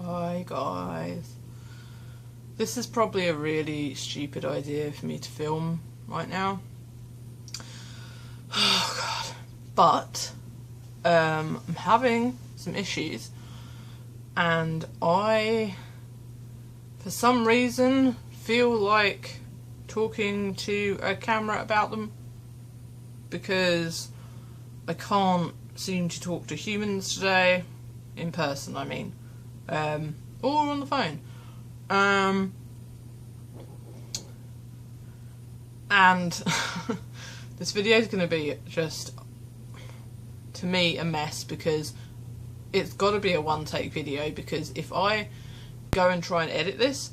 Hi guys. This is probably a really stupid idea for me to film right now. Oh god. But I'm having some issues and I, for some reason, feel like talking to a camera about them because I can't seem to talk to humans today, in person I mean, or on the phone. And this video is going to be just, to me, a mess because it's got to be a one-take video, because if I go and try and edit this,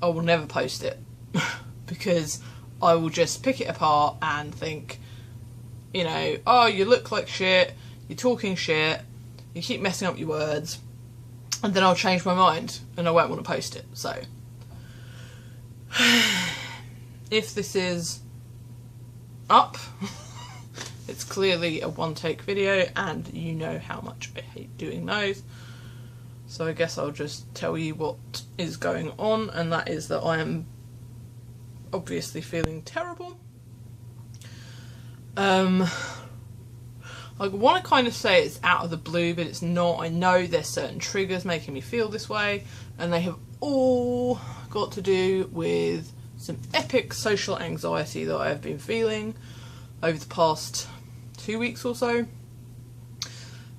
I will never post it because I will just pick it apart and think, you know, oh, you look like shit, you're talking shit, you keep messing up your words, and then I'll change my mind and I won't want to post it. So if this is up, it's clearly a one-take video, and you know how much I hate doing those. So I guess I'll just tell you what is going on, and that is that I am obviously feeling terrible. I want to kind of say it's out of the blue, but it's not. I know there's certain triggers making me feel this way, and they have all got to do with some epic social anxiety that I have been feeling over the past 2 weeks or so,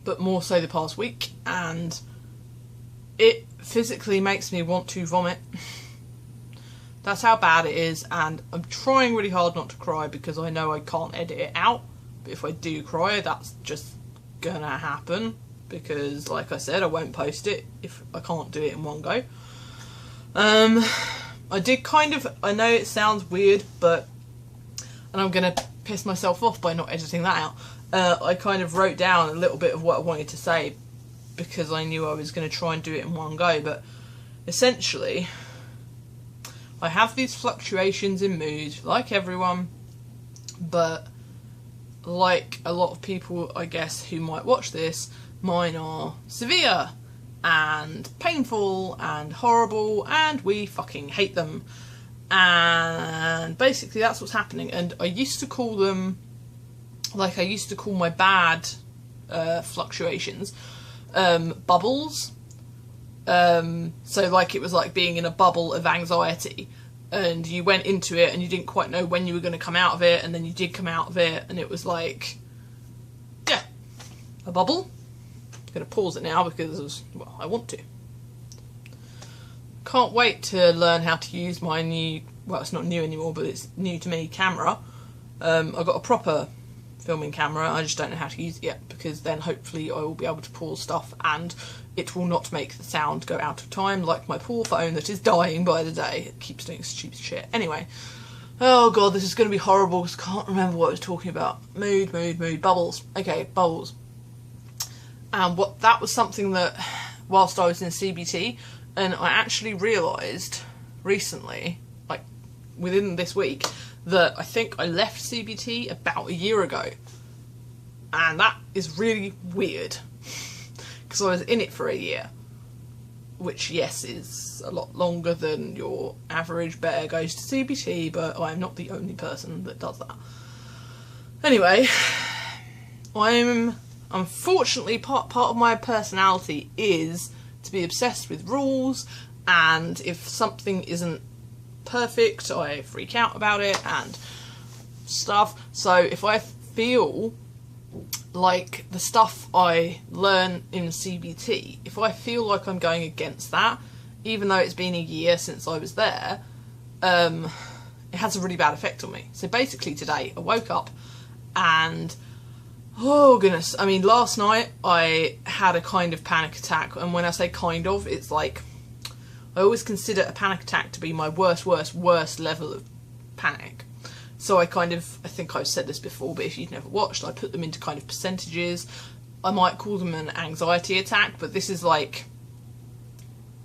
but more so the past week, and it physically makes me want to vomit. That's how bad it is, and I'm trying really hard not to cry because I know I can't edit it out, but if I do cry, that's just gonna happen because, like I said, I won't post it if I can't do it in one go. I did kind of, I know it sounds weird, but, and I'm gonna piss myself off by not editing that out, I kind of wrote down a little bit of what I wanted to say because I knew I was going to try and do it in one go, but essentially I have these fluctuations in mood like everyone, but like a lot of people I guess who might watch this, mine are severe and painful and horrible, and we fucking hate them. And basically that's what's happening. And I used to call them, like I used to call my bad fluctuations bubbles. So like it was like being in a bubble of anxiety, and you went into it and you didn't quite know when you were going to come out of it, and then you did come out of it, and it was like, yeah, a bubble. I'm going to pause it now because, well, I want to. Can't wait to learn how to use my new, well, it's not new anymore, but it's new to me, camera. I've got a proper filming camera, I just don't know how to use it yet, because then hopefully I will be able to pause stuff and it will not make the sound go out of time like my poor phone that is dying by the day. It keeps doing stupid shit. Anyway, oh god, this is going to be horrible because I can't remember what I was talking about. Mood, bubbles. Okay, bubbles. And that was something that, whilst I was in CBT, and I actually realised recently, like within this week, that I think I left CBT about a year ago. And that is really weird, because I was in it for a year, which, yes, is a lot longer than your average bear goes to CBT, but I'm not the only person that does that. Anyway, I'm unfortunately, part of my personality is to be obsessed with rules, and if something isn't perfect, I freak out about it and stuff. So if I feel like the stuff I learn in CBT, if I feel like I'm going against that, even though it's been a year since I was there, it has a really bad effect on me. So basically today I woke up and, oh goodness, I mean, last night I had a kind of panic attack, and when I say kind of, it's like, I always consider a panic attack to be my worst level of panic. So I think I've said this before, but if you've never watched, I put them into kind of percentages. I might call them an anxiety attack, but this is like,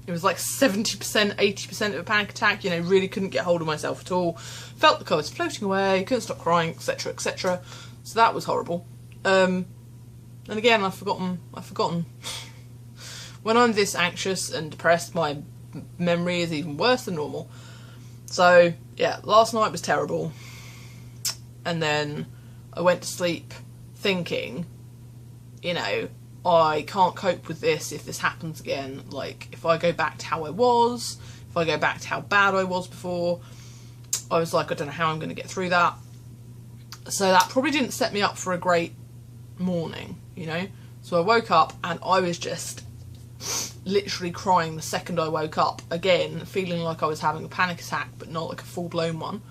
it was like 70%, 80% of a panic attack, you know, really couldn't get hold of myself at all. Felt like I was floating away, couldn't stop crying, etc, etc. So that was horrible. And again, I've forgotten when I'm this anxious and depressed, my memory is even worse than normal. So yeah, last night was terrible, and then I went to sleep thinking, you know, I can't cope with this if this happens again. Like, if I go back to how I was, if I go back to how bad I was before, I was like, I don't know how I'm going to get through that. So that probably didn't set me up for a great morning, you know. So I woke up and I was just literally crying the second I woke up, again feeling like I was having a panic attack, but not like a full-blown one.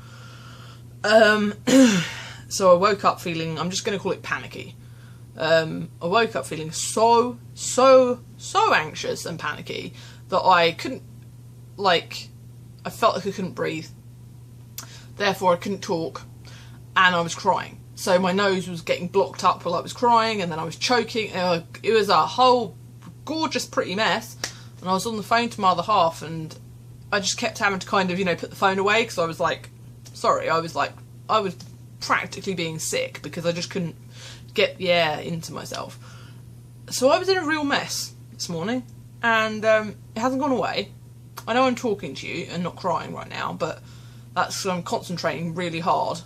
So I woke up feeling, I'm just going to call it panicky. I woke up feeling so anxious and panicky that I couldn't, like, I felt like I couldn't breathe. Therefore I couldn't talk, and I was crying. So my nose was getting blocked up while I was crying, and then I was choking. It was a whole gorgeous pretty mess, and I was on the phone to my other half, and I just kept having to kind of, you know, put the phone away, because I was like, sorry, I was practically being sick because I just couldn't get the air into myself. So I was in a real mess this morning, and it hasn't gone away. I know I'm talking to you and not crying right now, but that's 'cause I'm concentrating really hard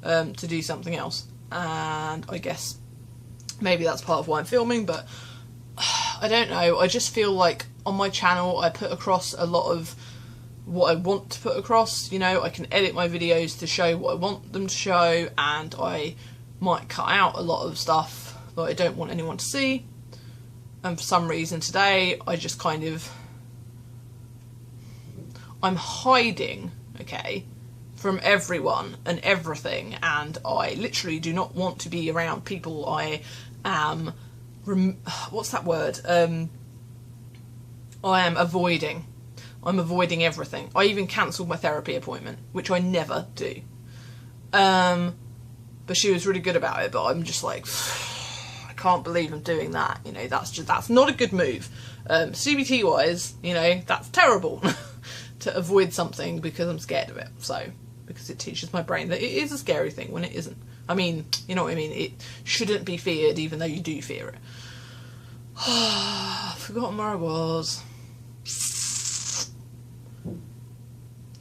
to do something else, and I guess maybe that's part of why I'm filming, but I don't know. I just feel like on my channel I put across a lot of what I want to put across. You know, I can edit my videos to show what I want them to show, and I might cut out a lot of stuff that I don't want anyone to see. And for some reason today I just kind of, I'm hiding, okay, from everyone and everything, and I literally do not want to be around people. I am, what's that word? I am avoiding. I'm avoiding everything. I even cancelled my therapy appointment, which I never do. But she was really good about it, but I'm just like, I can't believe I'm doing that. You know, that's not a good move. CBT wise, you know, that's terrible to avoid something because I'm scared of it. So, because it teaches my brain that it is a scary thing when it isn't. I mean, you know what I mean? It shouldn't be feared even though you do fear it. I've forgotten where I was.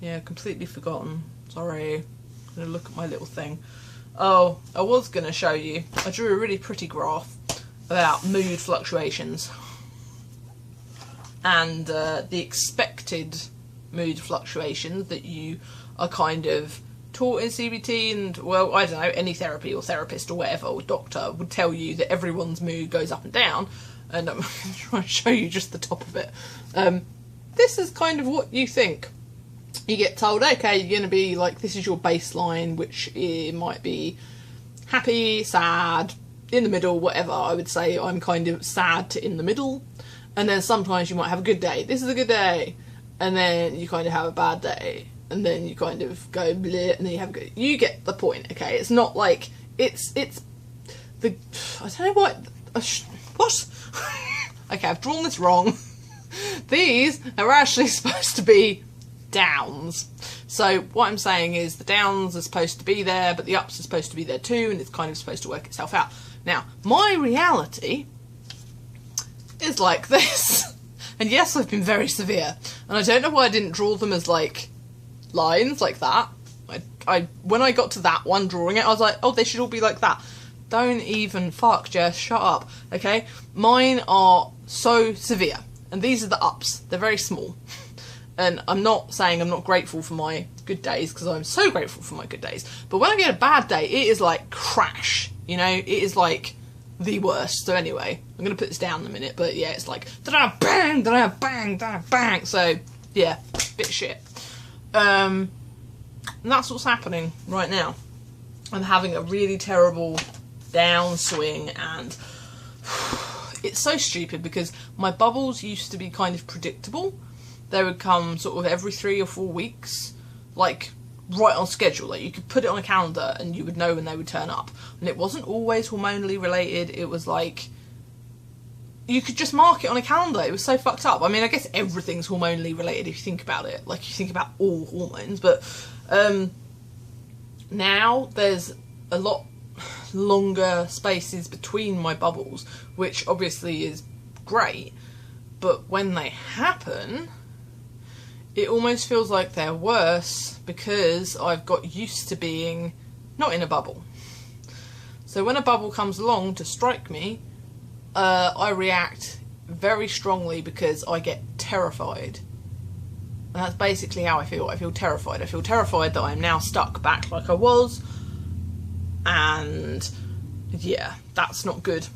Yeah, completely forgotten. Sorry. I'm going to look at my little thing. Oh, I was going to show you. I drew a really pretty graph about mood fluctuations. And the expected mood fluctuations that you are kind of taught in CBT, and, well, I don't know, any therapy or therapist or whatever, or doctor would tell you that everyone's mood goes up and down. And I'm trying to show you just the top of it. This is kind of what you think. You get told, okay, you're going to be like, this is your baseline, which it might be happy, sad, in the middle, whatever. I would say I'm kind of sad to in the middle. And then sometimes you might have a good day. This is a good day. And then you kind of have a bad day. And then you kind of go bleh, and then you have a good... You get the point, okay? It's not like... It's the... I don't know what... What? Okay, I've drawn this wrong. These are actually supposed to be downs. So what I'm saying is the downs are supposed to be there, but the ups are supposed to be there too, and it's kind of supposed to work itself out. Now, my reality is like this. And yes, I've been very severe. And I don't know why I didn't draw them as, like, lines like that. When I got to that one drawing it, I was like, oh, they should all be like that. Don't even fuck, Jess. Shut up. Okay? Mine are so severe. And these are the ups. They're very small. And I'm not saying I'm not grateful for my good days, because I'm so grateful for my good days. But when I get a bad day, it is like crash. You know? It is like the worst. So anyway, I'm going to put this down in a minute. But yeah, it's like da-da bang, da-da bang, da-da bang. So yeah, bit shit. And that's what's happening right now. I'm having a really terrible downswing, and it's so stupid because my bubbles used to be kind of predictable. They would come sort of every 3 or 4 weeks, like right on schedule. Like you could put it on a calendar and you would know when they would turn up. And it wasn't always hormonally related. It was like, you could just mark it on a calendar. It was so fucked up. I mean, I guess everything's hormonally related if you think about it. Like, you think about all hormones. But now there's a lot longer spaces between my bubbles, which obviously is great, but when they happen, it almost feels like they're worse because I've got used to being not in a bubble. So when a bubble comes along to strike me, I react very strongly because I get terrified. And that's basically how I feel. I feel terrified. I feel terrified that I'm now stuck back like I was. And yeah, that's not good.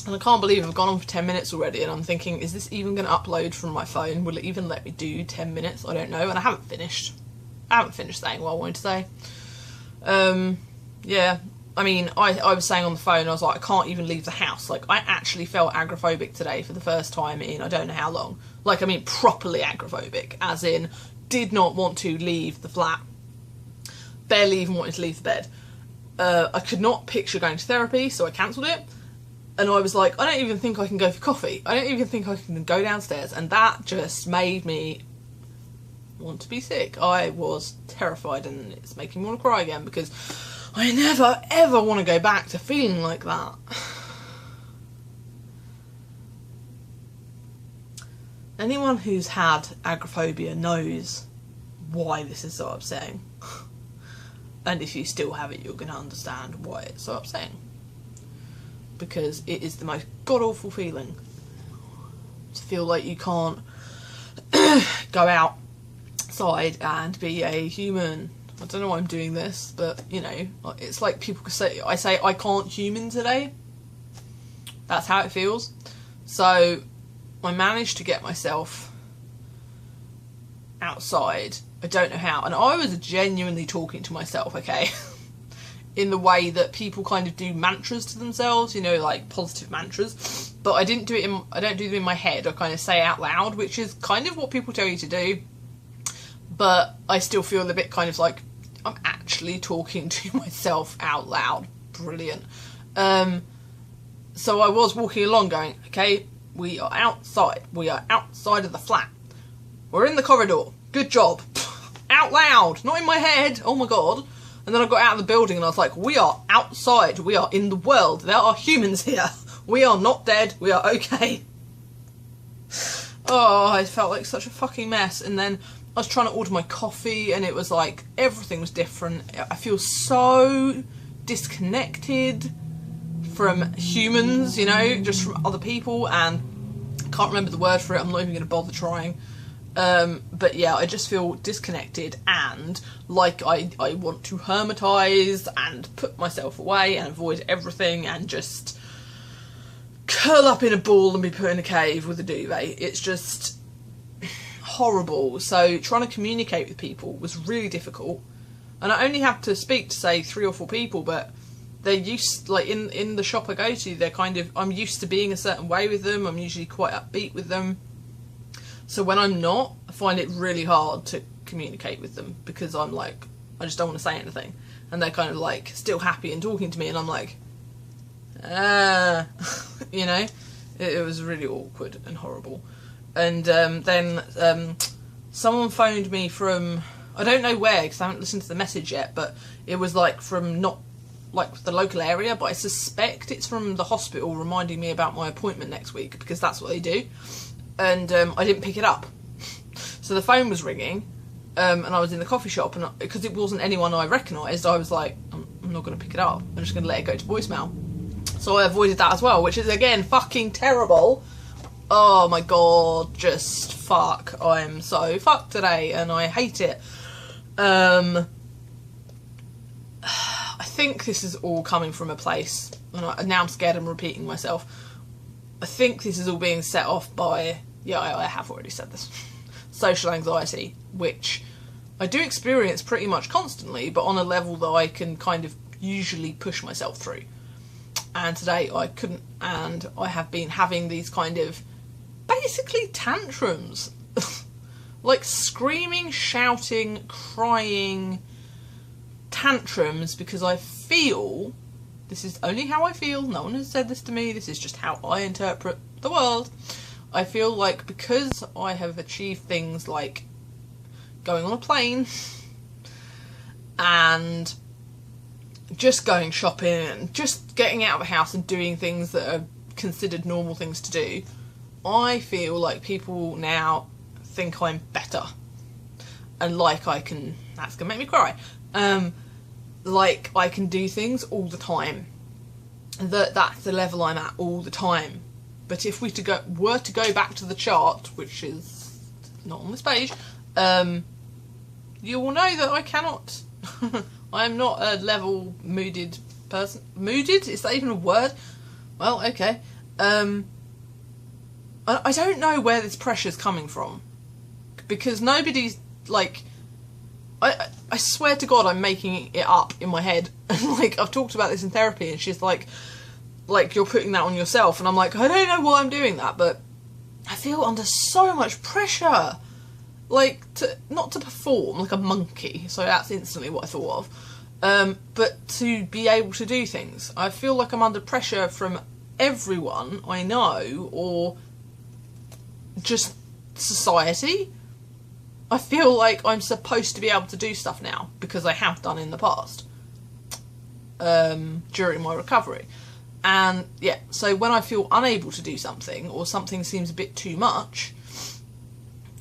And I can't believe I've gone on for 10 minutes already, and I'm thinking, is this even going to upload from my phone? Will it even let me do 10 minutes? I don't know. And I haven't finished. Saying what I wanted to say. Yeah, I mean, I was saying on the phone, I was like, I can't even leave the house. Like, I actually felt agoraphobic today for the first time in I don't know how long. Like, I mean, properly agoraphobic, as in, did not want to leave the flat. Barely even wanted to leave the bed. I could not picture going to therapy, so I cancelled it. And I was like, I don't even think I can go for coffee. I don't even think I can go downstairs. And that just made me want to be sick. I was terrified, and it's making me want to cry again because I never ever want to go back to feeling like that. Anyone who's had agoraphobia knows why this is so upsetting. And if you still have it, you're going to understand why it's so upsetting. Because it is the most god-awful feeling to feel like you can't go outside and be a human. I don't know why I'm doing this, but, you know, it's like people say, I can't human today. That's how it feels. So I managed to get myself outside. I don't know how. And I was genuinely talking to myself, okay? In the way that people kind of do mantras to themselves, you know, like positive mantras. But I don't do them in my head. I kind of say out loud, which is kind of what people tell you to do. But I still feel a bit kind of like I'm actually talking to myself out loud. Brilliant. So I was walking along going, okay, we are outside. We are outside of the flat. We're in the corridor. Good job. Out loud, not in my head. Oh my God. And then I got out of the building and I was like, we are outside. We are in the world. There are humans here. We are not dead. We are okay. Oh, I felt like such a fucking mess. And then I was trying to order my coffee and it was like, everything was different. I feel so disconnected from humans, you know, just from other people. And I can't remember the word for it. I'm not even going to bother trying. But yeah, I just feel disconnected and like I want to hermitize and put myself away and avoid everything and just curl up in a ball and be put in a cave with a duvet. It's just horrible. So trying to communicate with people was really difficult. And I only have to speak to, say, 3 or 4 people, but they're used, like in the shop I go to, they're kind of, I'm used to being a certain way with them. I'm usually quite upbeat with them. So when I'm not, I find it really hard to communicate with them because I'm like, I just don't want to say anything. And they're kind of like still happy and talking to me and I'm like, you know, it was really awkward and horrible. And then someone phoned me from, I don't know where because I haven't listened to the message yet, but it was like from not like the local area, but I suspect it's from the hospital reminding me about my appointment next week because that's what they do. And I didn't pick it up. So the phone was ringing, and I was in the coffee shop, and because it wasn't anyone I recognised, I was like, I'm not going to pick it up. I'm just going to let it go to voicemail. So I avoided that as well, which is, again, fucking terrible. Oh my God, just fuck. I'm so fucked today, and I hate it. I think this is all coming from a place, and now I'm scared I'm repeating myself. I think this is all being set off by, yeah, I have already said this, social anxiety, which I do experience pretty much constantly, but on a level that I can kind of usually push myself through. And today I couldn't, and I have been having these kind of basically tantrums. Like screaming, shouting, crying tantrums because I feel, this is only how I feel, no one has said this to me, this is just how I interpret the world. I feel like because I have achieved things like going on a plane and just going shopping and just getting out of the house and doing things that are considered normal things to do, I feel like people now think I'm better. And like I can... That's going to make me cry. Like I can do things all the time. That's the level I'm at all the time. But if we were to go back to the chart, which is not on this page, you will know that I cannot. I am not a level mooded person. Mooded? Is that even a word? Well, okay. I don't know where this pressure's coming from. Because nobody's, like... I swear to God I'm making it up in my head. And, like, I've talked about this in therapy, and she's like, you're putting that on yourself. And I'm like, I don't know why I'm doing that, but I feel under so much pressure. Like, not to perform like a monkey, so that's instantly what I thought of, but to be able to do things. I feel like I'm under pressure from everyone I know, or just society. I feel like I'm supposed to be able to do stuff now, because I have done in the past, during my recovery. And, yeah, so when I feel unable to do something, or something seems a bit too much,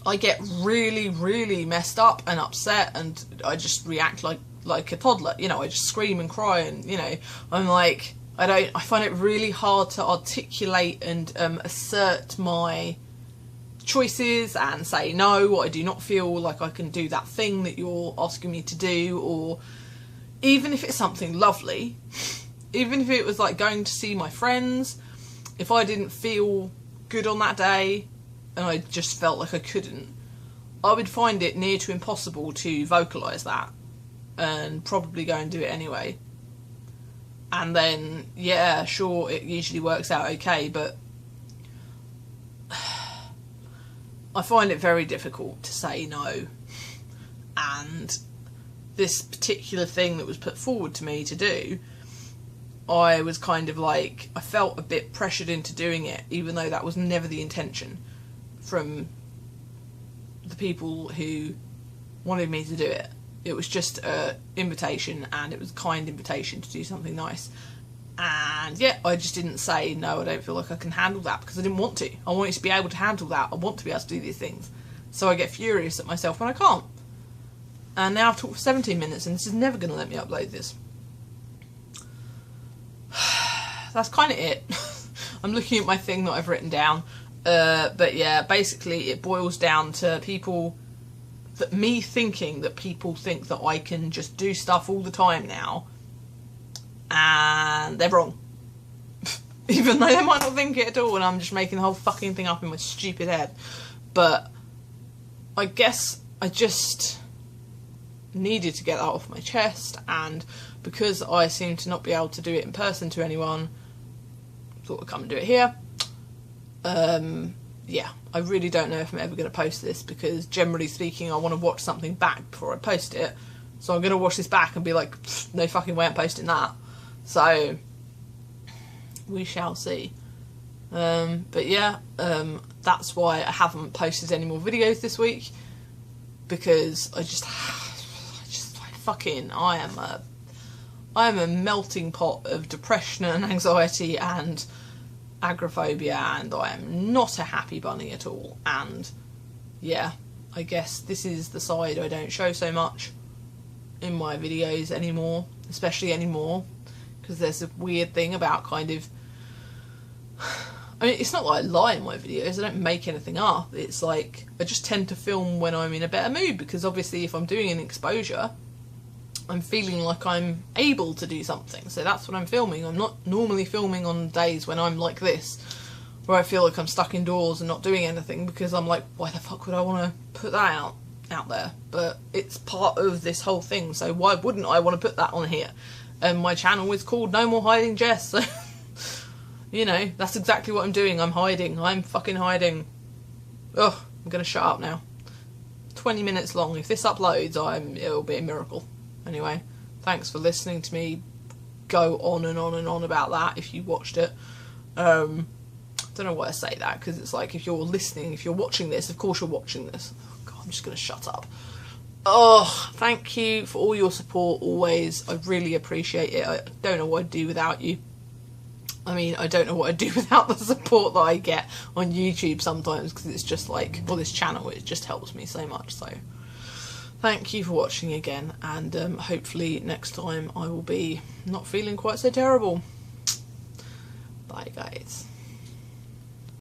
I get really, really messed up and upset, and I just react like a toddler. You know, I just scream and cry, and, you know, I'm like, I find it really hard to articulate and assert my choices and say, no, I do not feel like I can do that thing that you're asking me to do, or even if it's something lovely, even if it was like going to see my friends, if I didn't feel good on that day, and I just felt like I couldn't, I would find it near to impossible to vocalise that, and probably go and do it anyway. And then, yeah, sure, it usually works out okay, but I find it very difficult to say no. And this particular thing that was put forward to me to do, I was kind of like, I felt a bit pressured into doing it, even though that was never the intention from the people who wanted me to do it. It was just an invitation, and it was a kind invitation to do something nice. And yeah, I just didn't say, no, I don't feel like I can handle that, because I didn't want to. I wanted to be able to handle that. I want to be able to do these things. So I get furious at myself when I can't. And now I've talked for 17 minutes, and this is never going to let me upload this. That's kind of it. I'm looking at my thing that I've written down. But yeah, basically it boils down to me thinking that people think that I can just do stuff all the time now, and they're wrong. Even though they might not think it at all, and I'm just making the whole fucking thing up in my stupid head. But I guess I just needed to get that off my chest, and because I seem to not be able to do it in person to anyone, thought I'd come and do it here. Yeah, I really don't know if I'm ever going to post this, because generally speaking I want to watch something back before I post it, so I'm going to watch this back and be like, no fucking way I'm posting that. So we shall see. But yeah, that's why I haven't posted any more videos this week, because I am a melting pot of depression and anxiety and agoraphobia, and I am not a happy bunny at all. And yeah, I guess this is the side I don't show so much in my videos anymore, especially anymore, because there's a weird thing about kind of, I mean, it's not like I lie in my videos, I don't make anything up, it's like I just tend to film when I'm in a better mood, because obviously if I'm doing an exposure, I'm feeling like I'm able to do something, so that's what I'm filming. I'm not normally filming on days when I'm like this, where I feel like I'm stuck indoors and not doing anything, because I'm like, why the fuck would I want to put that out there? But it's part of this whole thing, so why wouldn't I want to put that on here? And my channel is called No More Hiding Jess, so you know, that's exactly what I'm doing. I'm hiding. I'm fucking hiding. Ugh, I'm gonna shut up now. 20 minutes long. If this uploads, it'll be a miracle. Anyway, thanks for listening to me go on and on and on about that, if you watched it. Don't know why I say that, because it's like, if you're listening, if you're watching this, of course you're watching this. Oh God, I'm just going to shut up. Oh, thank you for all your support always. I really appreciate it. I don't know what I'd do without you. I mean, I don't know what I'd do without the support that I get on YouTube sometimes, because it's just like, well, this channel, it just helps me so much. So thank you for watching again, and hopefully next time I will be not feeling quite so terrible. Bye guys.